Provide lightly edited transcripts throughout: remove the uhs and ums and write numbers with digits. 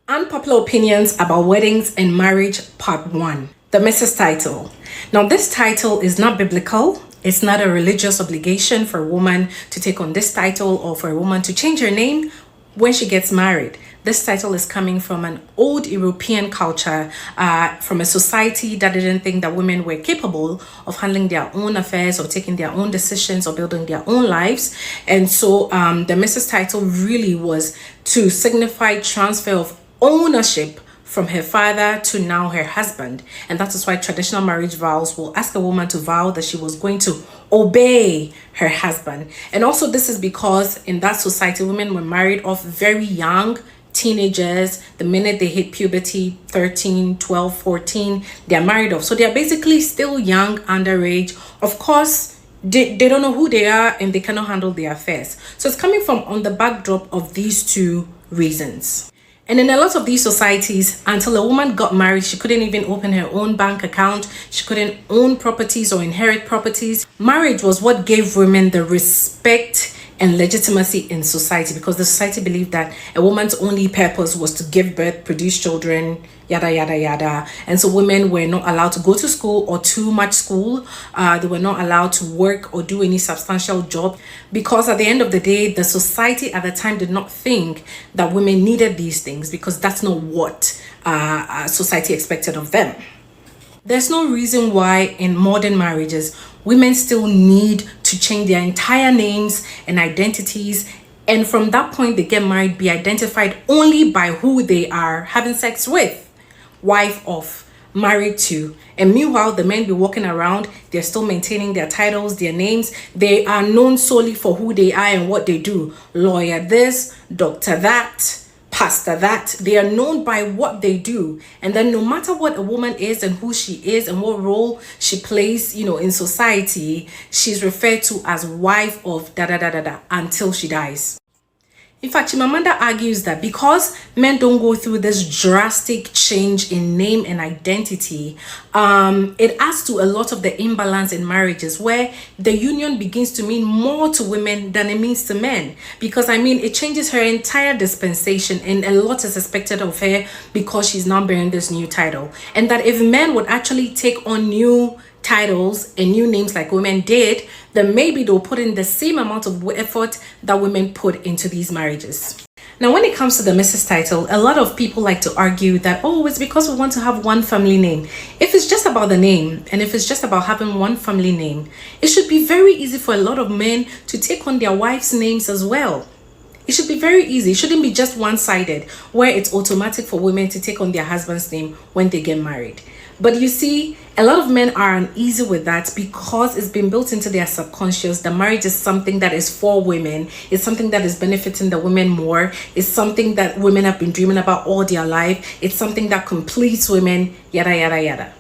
Unpopular opinions about weddings and marriage, part 1. The Mrs. title. Now, this title is not biblical. It's not a religious obligation for a woman to take on this title or for a woman to change her name when she gets married. This title is coming from an old European culture, from a society that didn't think that women were capable of handling their own affairs or taking their own decisions or building their own lives. And so the Mrs. title really was to signify transfer of ownership from her father to now her husband. And that is why traditional marriage vows will ask a woman to vow that she was going to obey her husband. And also this is because in that society, women were married off very young, teenagers. The minute they hit puberty, 13, 12, 14, they're married off. So they're basically still young, underage. Of course, they don't know who they are and they cannot handle their affairs. So it's coming from on the backdrop of these two reasons. And in a lot of these societies, until a woman got married, she couldn't even open her own bank account. She couldn't own properties or inherit properties. Marriage was what gave women the respect and legitimacy in society, because the society believed that a woman's only purpose was to give birth, produce children, yada yada yada. And so women were not allowed to go to school or too much school. They were not allowed to work or do any substantial job, because at the end of the day, the society at the time did not think that women needed these things, because that's not what society expected of them. There's no reason why in modern marriages, women still need to change their entire names and identities, and from that point they get married, be identified only by who they are having sex with, wife of, married to. And meanwhile, the men be walking around, they're still maintaining their titles, their names. They are known solely for who they are and what they do. Lawyer this, doctor that, pastor that. They are known by what they do. And then no matter what a woman is and who she is and what role she plays, in society, she's referred to as wife of da da da da da until she dies. In fact, Chimamanda argues that because men don't go through this drastic change in name and identity, it adds to a lot of the imbalance in marriages, where the union begins to mean more to women than it means to men. Because it changes her entire dispensation, and a lot is expected of her because she's now bearing this new title. And that if men would actually take on new titles and new names like women did, then maybe they'll put in the same amount of effort that women put into these marriages. Now, when it comes to the Mrs. title, a lot of people like to argue that, it's because we want to have one family name. If it's just about the name, and if it's just about having one family name, it should be very easy for a lot of men to take on their wives' names as well. It should be very easy. It shouldn't be just one-sided, where it's automatic for women to take on their husband's name when they get married. But you see, a lot of men are uneasy with that because it's been built into their subconscious that marriage is something that is for women. It's something that is benefiting the women more. It's something that women have been dreaming about all their life. It's something that completes women, yada, yada, yada.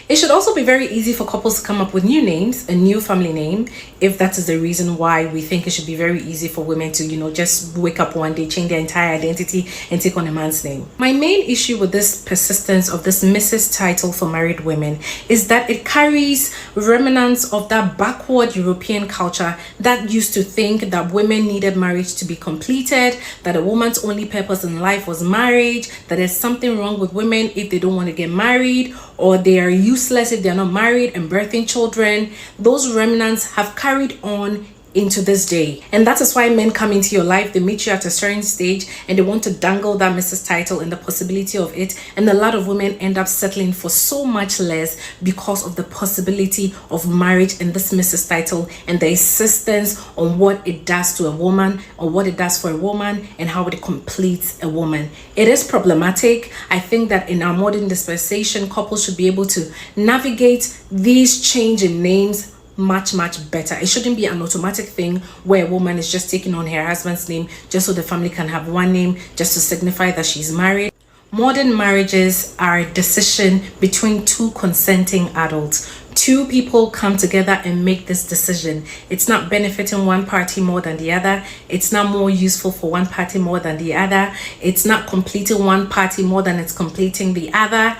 It should also be very easy for couples to come up with new names, a new family name, if that is the reason why we think it should be very easy for women to, just wake up one day, change their entire identity and take on a man's name. My main issue with this persistence of this Mrs. title for married women is that it carries remnants of that backward European culture that used to think that women needed marriage to be completed, that a woman's only purpose in life was marriage, that there's something wrong with women if they don't want to get married, or they are useless if they're not married and birthing children. Those remnants have carried on into this day, and that is why men come into your life. They meet you at a certain stage and they want to dangle that Mrs. title and the possibility of it, and a lot of women end up settling for so much less because of the possibility of marriage and this Mrs. title and the insistence on what it does to a woman, or what it does for a woman, and how it completes a woman. It is problematic. I think that in our modern dispensation, couples should be able to navigate these change in names much better. It shouldn't be an automatic thing where a woman is just taking on her husband's name just so the family can have one name, just to signify that she's married. Modern marriages are a decision between two consenting adults. Two people come together and make this decision. It's not benefiting one party more than the other. It's not more useful for one party more than the other. It's not completing one party more than it's completing the other.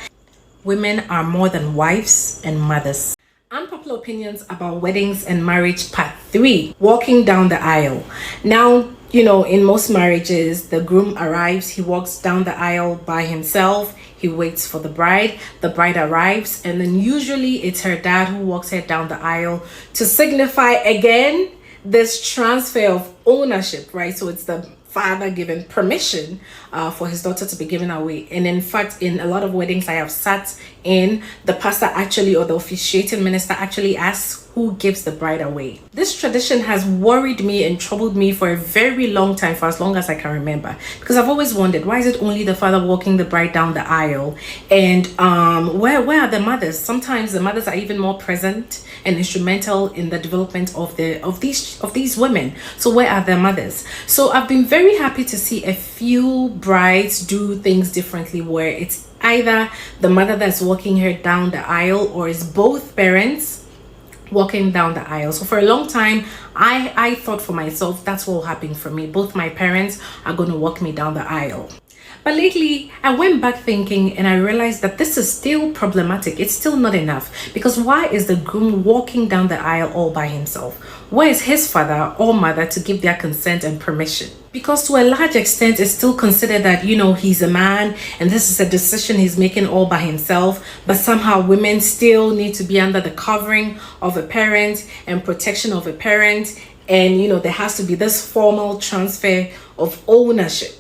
Women are more than wives and mothers. Unpopular opinions about weddings and marriage, part 3, walking down the aisle. Now, In most marriages, the groom arrives, he walks down the aisle by himself, he waits for the bride arrives, and then usually it's her dad who walks her down the aisle to signify again this transfer of ownership, right? So it's the father giving permission for his daughter to be given away. And in fact, in a lot of weddings I have sat in, the pastor actually, or the officiating minister actually asks who gives the bride away. This tradition has worried me and troubled me for a very long time, for as long as I can remember, because I've always wondered, why is it only the father walking the bride down the aisle, and where are the mothers? Sometimes the mothers are even more present and instrumental in the development of these women. So where are their mothers? So I've been very happy to see a few brides do things differently, where it's either the mother that's walking her down the aisle, or it's both parents walking down the aisle. So for a long time, I thought for myself, that's what will happen for me. Both my parents are going to walk me down the aisle. But lately, I went back thinking and I realized that this is still problematic. It's still not enough. Because why is the groom walking down the aisle all by himself? Where is his father or mother to give their consent and permission? Because to a large extent, it's still considered that, he's a man and this is a decision he's making all by himself. But somehow women still need to be under the covering of a parent and protection of a parent. And, there has to be this formal transfer of ownership.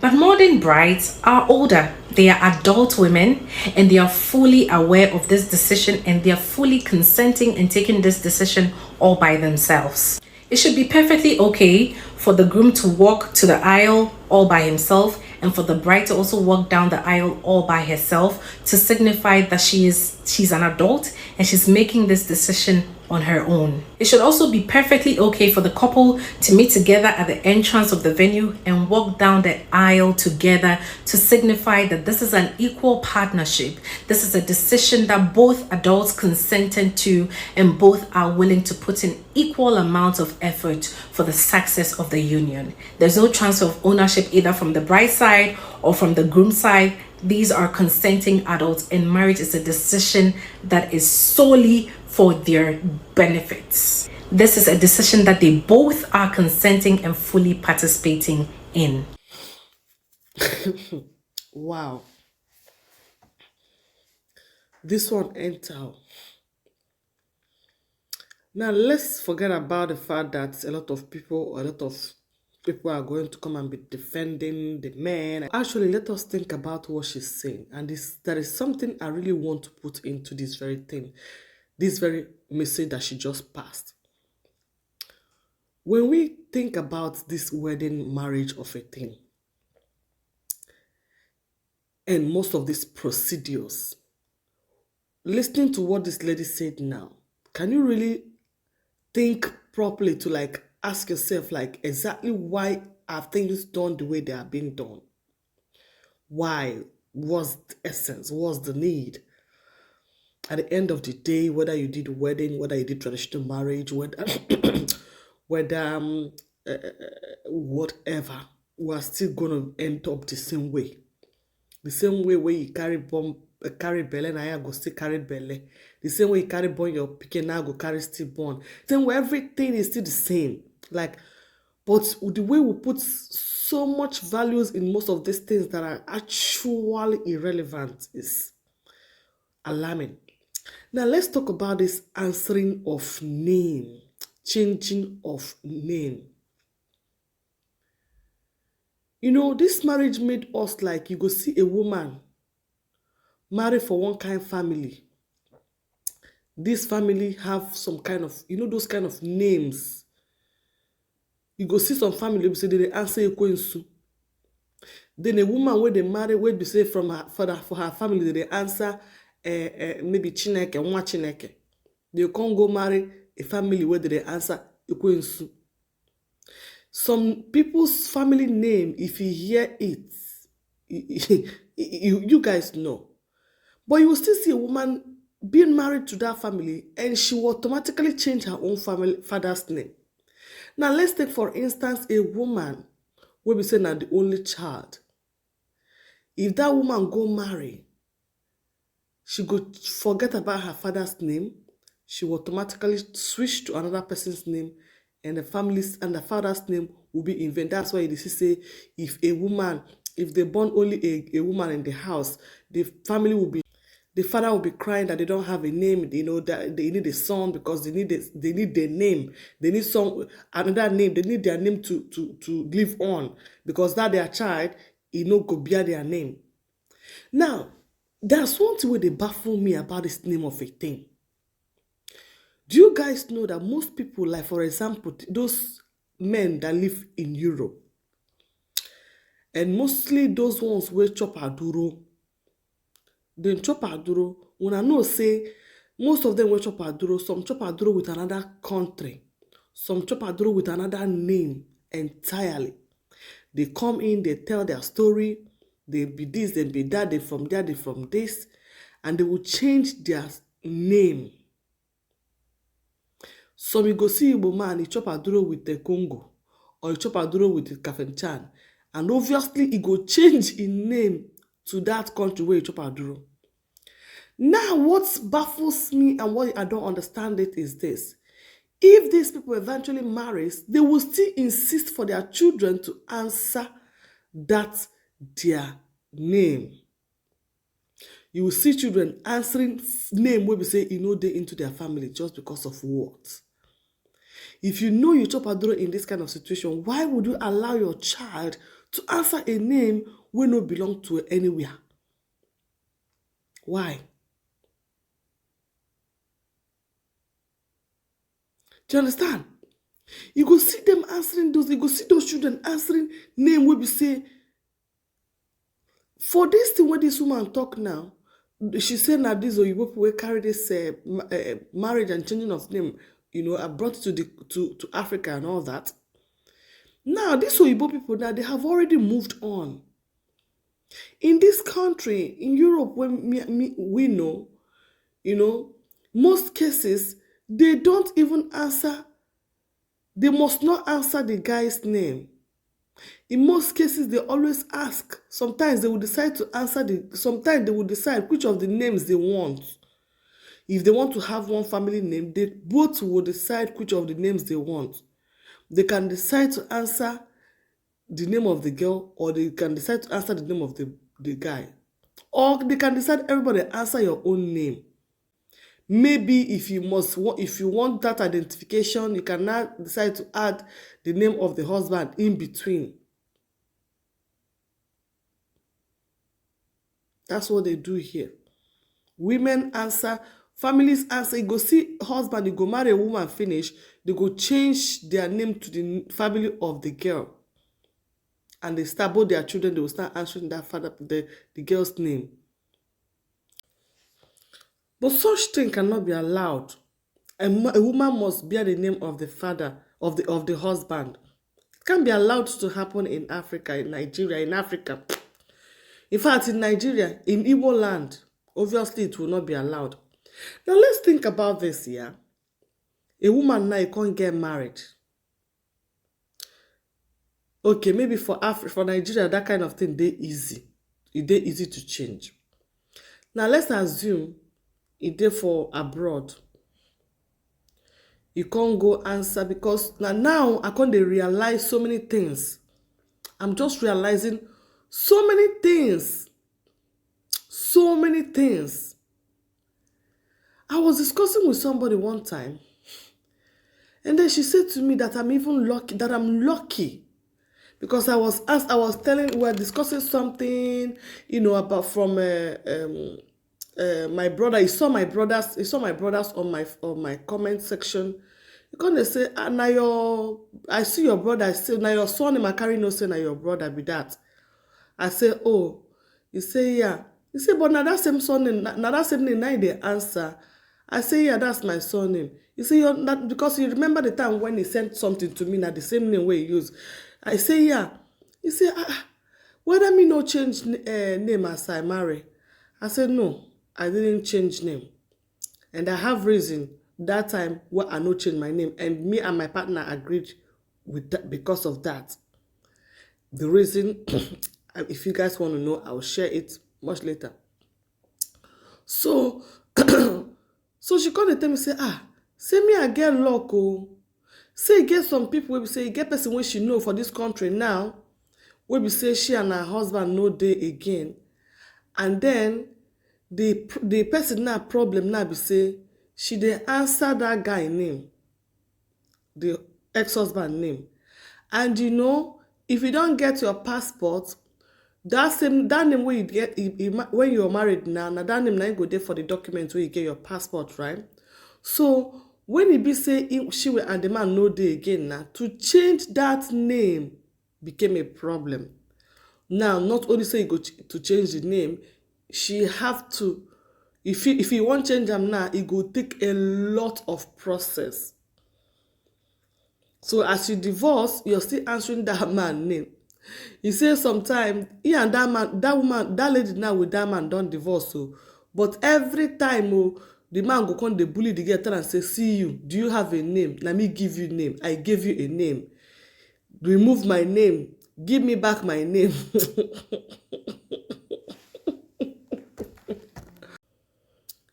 But modern brides are older. They are adult women and they are fully aware of this decision, and they are fully consenting and taking this decision all by themselves. It should be perfectly okay for the groom to walk to the aisle all by himself, and for the bride to also walk down the aisle all by herself, to signify that she's an adult and she's making this decision on her own. It should also be perfectly okay for the couple to meet together at the entrance of the venue and walk down the aisle together, to signify that this is an equal partnership. This is a decision that both adults consented to, and both are willing to put in equal amounts of effort for the success of the union. There's no transfer of ownership either from the bride side or from the groom side. These are consenting adults, and marriage is a decision that is solely for their benefits. This is a decision that they both are consenting and fully participating in. Wow. This one ain't out. Now let's forget about the fact that a lot of people are going to come and be defending the men. Actually, let us think about what she's saying. And there is something I really want to put into this very thing, this very message that she just passed. When we think about this wedding marriage of a thing, and most of these procedures, listening to what this lady said now, can you really think properly to ask yourself exactly why are things done the way they are being done? Why? What's the essence? What's the need? At the end of the day, whether you did wedding, whether you did traditional marriage, whether whether whatever, we are still gonna end up the same way. The same way where you carry belle, na I go still carry belle. The same way you carry born your pikin, now go carry still born. Same way everything is still the same. But the way we put so much values in most of these things that are actually irrelevant is alarming. Now let's talk about this answering of name, changing of name. This marriage made us you go see a woman marry for one kind family. This family have some kind of, those kind of names. You go see some family say they answer Ekwensu. Then a woman where they marry, where be say from her for her family, they answer maybe Chineke, Nwa Chineke. They can't go marry a family where they answer Ekwensu. Some people's family name, if you hear it, you guys know. But you will still see a woman being married to that family and she will automatically change her own father's name. Now let's take for instance a woman where we say now the only child. If that woman go marry, she go forget about her father's name, she will automatically switch to another person's name, and the father's name will be in vain. That's why they say if a woman, if they born only a woman in the house, the family will be, the father will be crying that they don't have a name, that they need a son because they need their name. They need some another name. They need their name to live on because that their child, go bear their name. Now, that's one thing where they baffle me about this name of a thing. Do you guys know that most people, like for example, those men that live in Europe, and mostly those ones wey chop aduro, dem chop aduro, una know say most of them wey chop aduro, some chop aduro with another country, some chop aduro with another name entirely. They come in, they tell their story, they be this, they be that, they from there, they from this, and they will change their name. Some you go see Igbo man, he chop aduro with the Congo, or he chop aduro with the Kafenchan, and obviously he go change his name to that country where he chop aduro. Now, what baffles me and what I don't understand it is this. If these people eventually marries, they will still insist for their children to answer that their name. You will see children answering name where we say they into their family just because of what? If you know you chop aduro in this kind of situation, why would you allow your child to answer a name where no belong to anywhere? Why? Do you understand? You go see them answering those, you go see those children answering name where we say, for this thing where this woman talk now, she said that these Oyibo people will carry this marriage and changing of name, I brought it to Africa and all that. Now, these Oyibo people now, they have already moved on. In this country, in Europe, when we know, most cases, they don't even answer, they must not answer the guy's name. In most cases, they always ask. Sometimes they will decide to answer sometimes they will decide which of the names they want. If they want to have one family name, they both will decide which of the names they want. They can decide to answer the name of the girl, or they can decide to answer the name of the guy. Or they can decide everybody answer your own name. Maybe if you want that identification, you can now decide to add the name of the husband in between. That's what they do here. Women answer, families answer. You go see husband, you go marry a woman, finish, they go change their name to the family of the girl. And they start, both their children, they will start answering that father, the girl's name. But such thing cannot be allowed. A woman must bear the name of the father, of the husband. It can't be allowed to happen in Africa, in Nigeria, in Africa. In fact, in Nigeria, in Igbo land, obviously it will not be allowed. Now let's think about this here. A woman now can't get married. Okay, maybe for Nigeria, that kind of thing, they easy. It's easy to change. Now let's assume it's there for abroad. You can't go answer because now I can't realize so many things. I'm just realizing so many things. So many things. I was discussing with somebody one time, and then she said to me that I'm even lucky, because we were discussing something, about from my brother. He saw my brothers on my comment section. You can't say, I see your brother. I say, now your son name I carry no say na your brother be that. I say, oh. He say, yeah. He say, but now that same son name, now that same name, now they answer. I say, yeah, that's my son name. He say, you're not, because you remember the time when he sent something to me, now the same name where he used. I say, yeah. He say, whether me no change name as I marry. I said, no, I didn't change name. And I have reason that time where I no change my name. And me and my partner agreed with that because of that. The reason, if you guys want to know, I'll share it much later. So, so she come and tell me, say me I get luck, oh. Say e get some people wey be say e get person wey she know for dis country now, wey be say she and her husband no dey again, and den the person now problem now be say she dey answer dat guy name, the ex-husband name. And if you don get your passport, dat name wey you get when you are married now, na dat name na im go dey for the document wey you get your passport, right? So when e be say she and the man no dey again na, to change dat name became a problem. Now not only say you go to change the name, she have to, if you wan change am now, e go take a lot of process. So as you divorce, you're still answering that man name. You say sometimes he and that man, that woman, that lady now with that man don divorce. So but every time the man go come dey bully the girl, tell am say, see you, do you have a name? Na me give you name. I gave you a name. Remove my name. Give me back my name.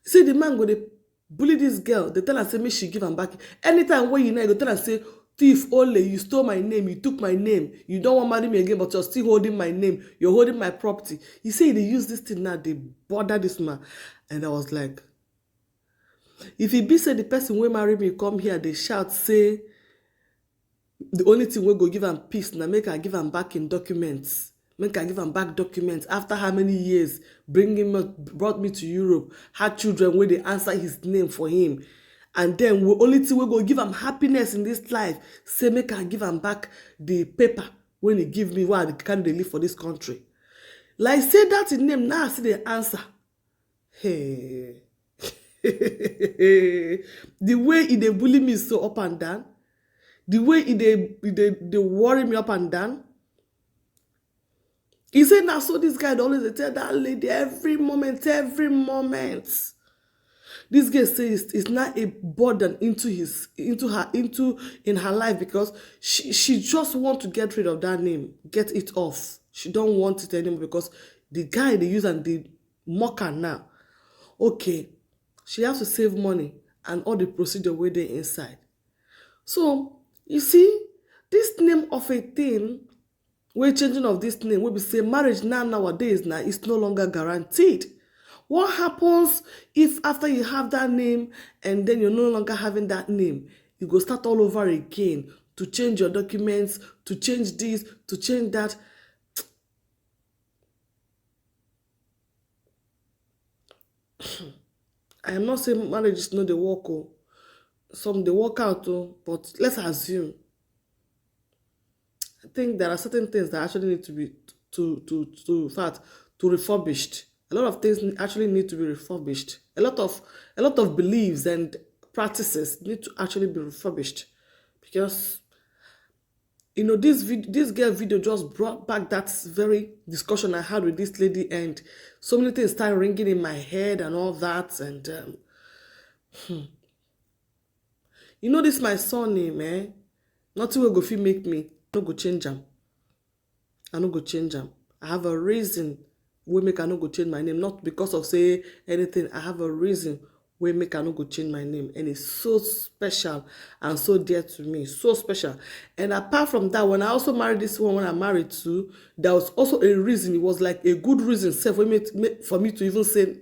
See, the man go dey bully this girl. They tell am say make she give am back. Anytime wey you go tell am say, thief, ole, you stole my name, you took my name, you don't want to marry me again, but you're still holding my name, you're holding my property. You see, they use this thing now, they bother this man. And I was like, if he be say the person wey marry me come here, they shout say the only thing wey go give am peace na make I give am back in documents. Make I give am back documents after how many years brought me to Europe, had children where they answer his name for him. And then only thing we go give am happiness in this life, say make I give am back the paper when he give me while I carry dey live for this country. Like say that in name now, I see the answer. Hey. The way he dey bully me so up and down, the way he dey worry me up and down. He say now, so this guy always tell that lady every moment. This girl says it's not a burden in her life, because she just want to get rid of that name, get it off. She don't want it anymore because the guy they use and the mock her now. Okay, she has to save money and all the procedure where they inside. So you see, this name of a thing, we're changing of this name, we be say marriage nowadays now is no longer guaranteed. What happens if after you have that name and then you're no longer having that name? You go start all over again to change your documents, to change this, to change that. I am not saying marriage is not the work, some they work out, but let's assume. I think there are certain things that actually need to be refurbished. A lot of things actually need to be refurbished. A lot of beliefs and practices need to actually be refurbished, because this girl video just brought back that very discussion I had with this lady, and so many things started ringing in my head and all that. And this my son name, eh? Nothing will go fit make me no go change am. I no go change am. I have a reason wey make I no go change my name, not because of say anything. I have a reason wey make I no go change my name, and it's so special and so dear to me, so special. And apart from that, when I also married this one, when I married to, there was also a reason. It was like a good reason for me to even say,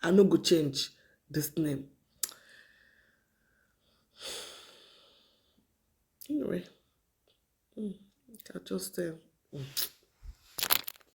I no go change this name. Anyway, I just